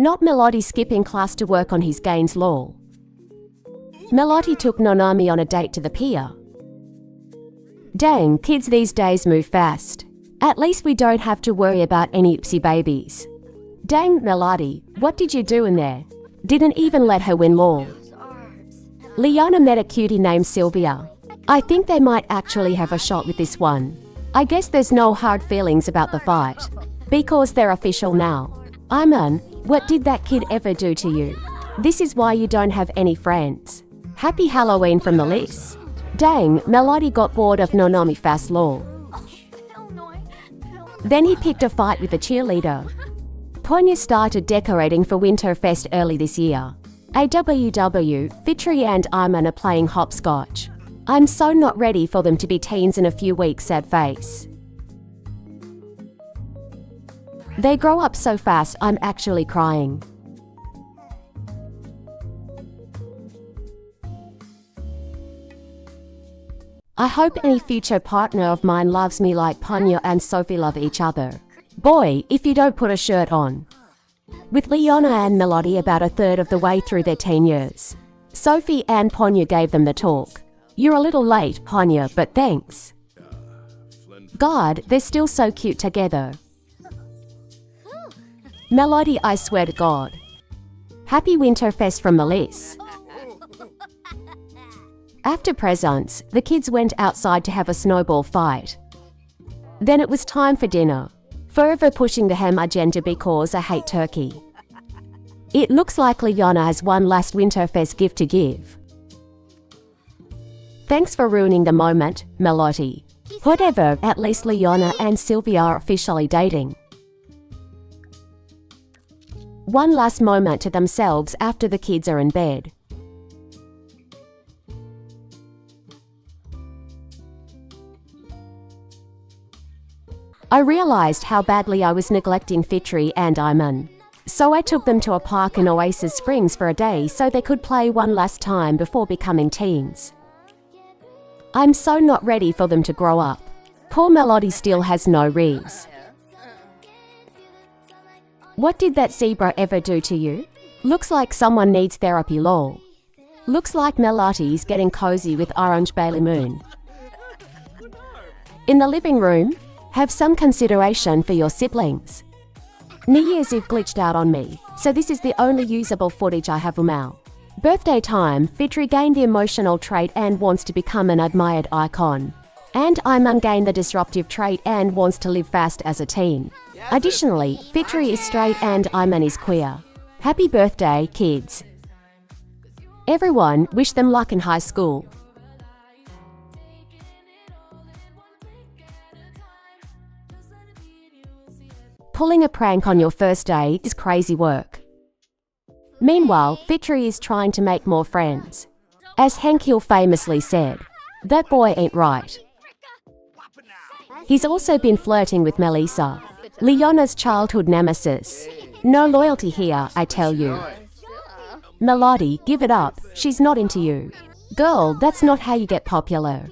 Not Melody skipping class to work on his gains lol. Melody took Nonami on a date to the pier. Dang, kids these days move fast. At least we don't have to worry about any ipsy babies. Dang, Melody, what did you do in there? Didn't even let her win lol. Liana met a cutie named Sylvia. I think they might actually have a shot with this one. I guess there's no hard feelings about the fight, because they're official now. Iman, what did that kid ever do to you? This is why you don't have any friends. Happy Halloween from the list. Dang, Melody got bored of Nonami fast lol. Then he picked a fight with the cheerleader. Ponya started decorating for Winterfest early this year. AWW, Fitri and Iman are playing hopscotch. I'm so not ready for them to be teens in a few weeks, sad face. They grow up so fast, I'm actually crying. I hope any future partner of mine loves me like Ponya and Sophie love each other. Boy, if you don't put a shirt on. With Liana and Melody about a third of the way through their teen years, Sophie and Ponya gave them the talk. You're a little late, Ponya, but thanks. God, they're still so cute together. Melody, I swear to God. Happy Winterfest from Melissa. After presents, the kids went outside to have a snowball fight. Then it was time for dinner. Forever pushing the ham agenda because I hate turkey. It looks like Liana has one last Winterfest gift to give. Thanks for ruining the moment, Melody. Whatever, at least Liana and Sylvia are officially dating. One last moment to themselves after the kids are in bed. I realized how badly I was neglecting Fitri and Iman. So I took them to a park in Oasis Springs for a day so they could play one last time before becoming teens. I'm so not ready for them to grow up. Poor Melody still has no rees. What did that zebra ever do to you? Looks like someone needs therapy lol. Looks like Melody's getting cozy with Orange Bailey Moon. In the living room, have some consideration for your siblings. New Year's Eve glitched out on me, so this is the only usable footage I have of Mal. Birthday time, Fitri gained the emotional trait and wants to become an admired icon. And Iman gained the disruptive trait and wants to live fast as a teen. Additionally, Fitri is straight and Iman is queer. Happy birthday, kids. Everyone, wish them luck in high school. Pulling a prank on your first day is crazy work. Meanwhile, Fitri is trying to make more friends. As Hank Hill famously said, that boy ain't right. He's also been flirting with Melissa, Liana's childhood nemesis. No loyalty here, I tell you. Melody, give it up, she's not into you. Girl, that's not how you get popular.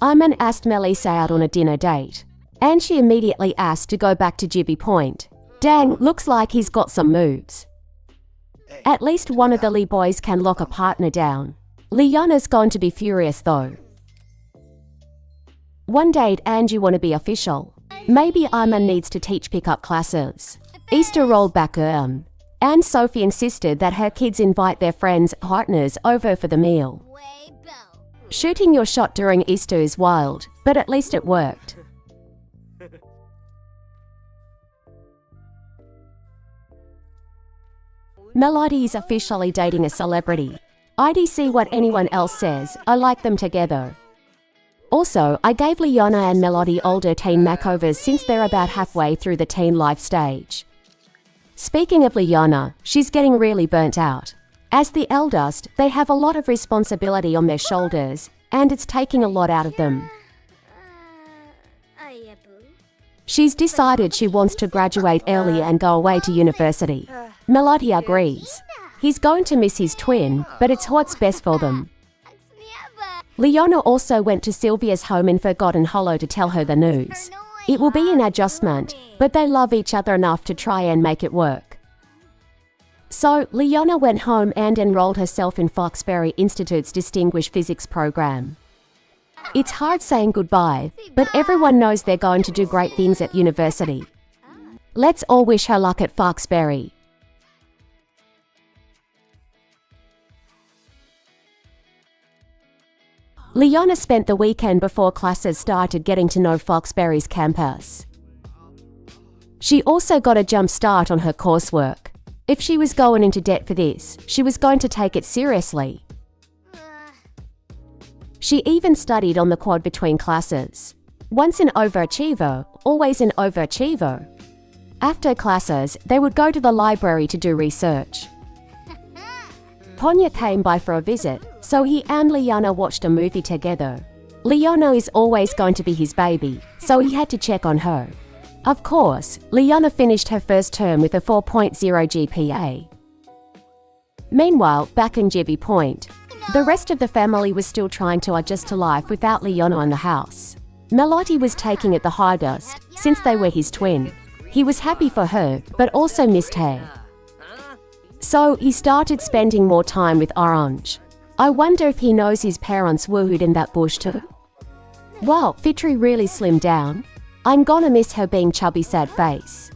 Iman asked Melissa out on a dinner date. And she immediately asked to go back to Gibby Point. Dang, looks like he's got some moves. At least one of the Lee boys can lock a partner down. Liana's going to be furious though. One date and you want to be official. Maybe Iman needs to teach pickup classes. Easter rolled back around. And Sophie insisted that her kids invite their friends, partners over for the meal. Shooting your shot during Easter is wild, but at least it worked. Melody is officially dating a celebrity. I'd see what anyone else says, I like them together. Also, I gave Liana and Melody older teen makeovers since they're about halfway through the teen life stage. Speaking of Liana, she's getting really burnt out. As the eldest, they have a lot of responsibility on their shoulders, and it's taking a lot out of them. She's decided she wants to graduate early and go away to university. Melody agrees. He's going to miss his twin, but it's what's best for them. Liana also went to Sylvia's home in Forgotten Hollow to tell her the news. It will be an adjustment, but they love each other enough to try and make it work. So, Leona went home and enrolled herself in Foxbury Institute's Distinguished Physics program. It's hard saying goodbye, but everyone knows they're going to do great things at university. Let's all wish her luck at Foxbury. Leona spent the weekend before classes started getting to know Foxbury's campus. She also got a jump start on her coursework. If she was going into debt for this, she was going to take it seriously. She even studied on the quad between classes. Once an overachiever, always an overachiever. After classes, they would go to the library to do research. Ponyo came by for a visit, so he and Leona watched a movie together. Leona is always going to be his baby, so he had to check on her. Of course, Leona finished her first term with a 4.0 GPA. Meanwhile, back in Jibby Point, the rest of the family was still trying to adjust to life without Leona in the house. Melody was taking it the hardest, since they were his twin. He was happy for her, but also missed her. So he started spending more time with Orange. I wonder if he knows his parents woohooed in that bush too? Wow, Fitri really slimmed down. I'm gonna miss her being chubby sad face.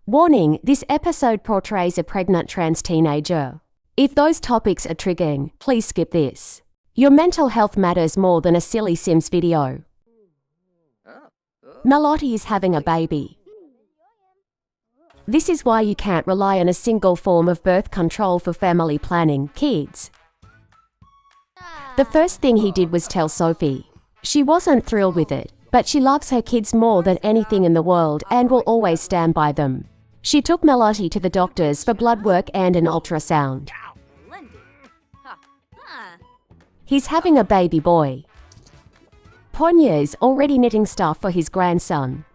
Warning, this episode portrays a pregnant trans teenager. If those topics are triggering, please skip this. Your mental health matters more than a silly Sims video. Melody is having a baby. This is why you can't rely on a single form of birth control for family planning, kids. The first thing he did was tell Sophie. She wasn't thrilled with it, but she loves her kids more than anything in the world and will always stand by them. She took Melody to the doctors for blood work and an ultrasound. He's having a baby boy. Ponyo's already knitting stuff for his grandson.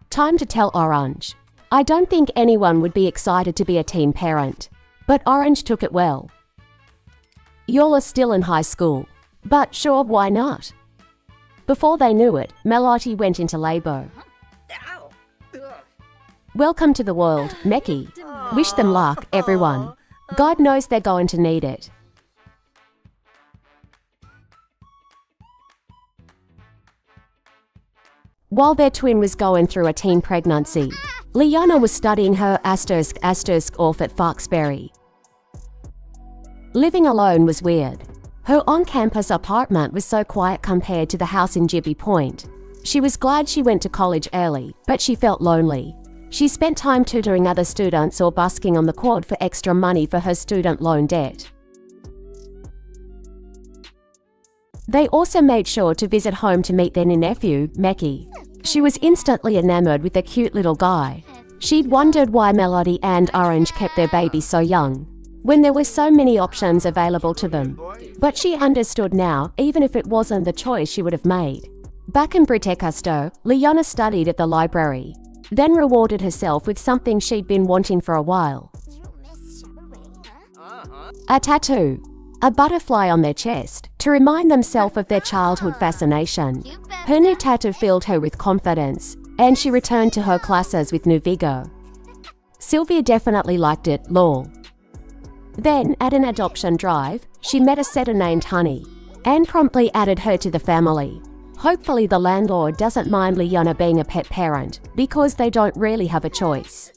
Time to tell Orange. I don't think anyone would be excited to be a teen parent, but Orange took it well. Y'all are still in high school, but sure, why not? Before they knew it, Melody went into labor. Welcome to the world, Meki. Wish them luck, everyone. God knows they're going to need it. While their twin was going through a teen pregnancy, Leona was studying her ** off at Foxbury. Living alone was weird. Her on-campus apartment was so quiet compared to the house in Jibby Point. She was glad she went to college early, but she felt lonely. She spent time tutoring other students or busking on the quad for extra money for her student loan debt. They also made sure to visit home to meet their new nephew, Meki. She was instantly enamored with the cute little guy. She'd wondered why Melody and Orange kept their baby so young, when there were so many options available to them. But she understood now, even if it wasn't the choice she would have made. Back in Britecasto, Leona studied at the library, then rewarded herself with something she'd been wanting for a while. A tattoo. A butterfly on their chest, to remind themselves of their childhood fascination. Her new tattoo filled her with confidence, and she returned to her classes with new vigor. Sylvia definitely liked it, lol. Then, at an adoption drive, she met a setter named Honey, and promptly added her to the family. Hopefully the landlord doesn't mind Leona being a pet parent, because they don't really have a choice.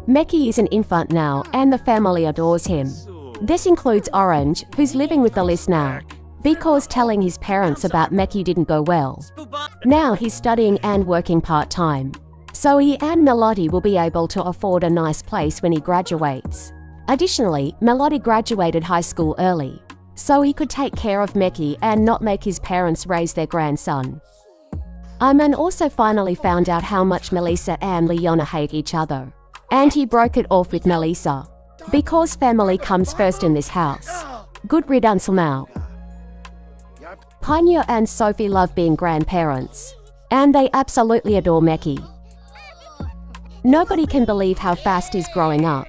Meki is an infant now, and the family adores him. This includes Orange, who's living with the list now, because telling his parents about Meki didn't go well. Now he's studying and working part-time, so he and Melody will be able to afford a nice place when he graduates. Additionally, Melody graduated high school early, so he could take care of Meki and not make his parents raise their grandson. Iman also finally found out how much Melissa and Leona hate each other, and he broke it off with Melissa, because family comes first in this house. Good riddance now. Ponyo and Sophie love being grandparents, and they absolutely adore Meki. Nobody can believe how fast he's growing up.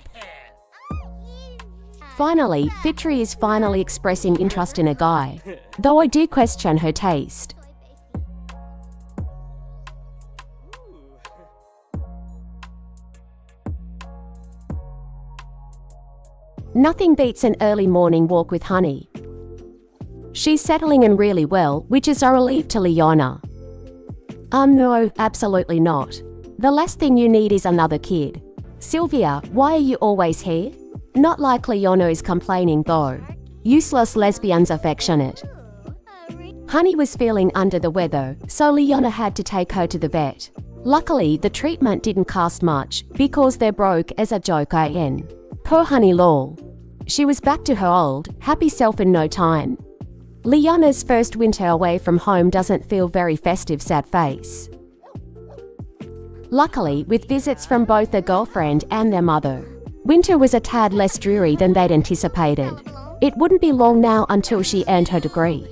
Finally, Fitri is finally expressing interest in a guy, though I do question her taste. Nothing beats an early morning walk with Honey. She's settling in really well, which is a relief to Liana. No, absolutely not. The last thing you need is another kid. Sylvia, why are you always here? Not like Liana is complaining though. Useless lesbian's affectionate. Honey was feeling under the weather, so Liana had to take her to the vet. Luckily, the treatment didn't cost much, because they're broke as a joke in. Poor Honey lol. She was back to her old, happy self in no time. Liana's first winter away from home doesn't feel very festive, sad face. Luckily, with visits from both their girlfriend and their mother, winter was a tad less dreary than they'd anticipated. It wouldn't be long now until she earned her degree.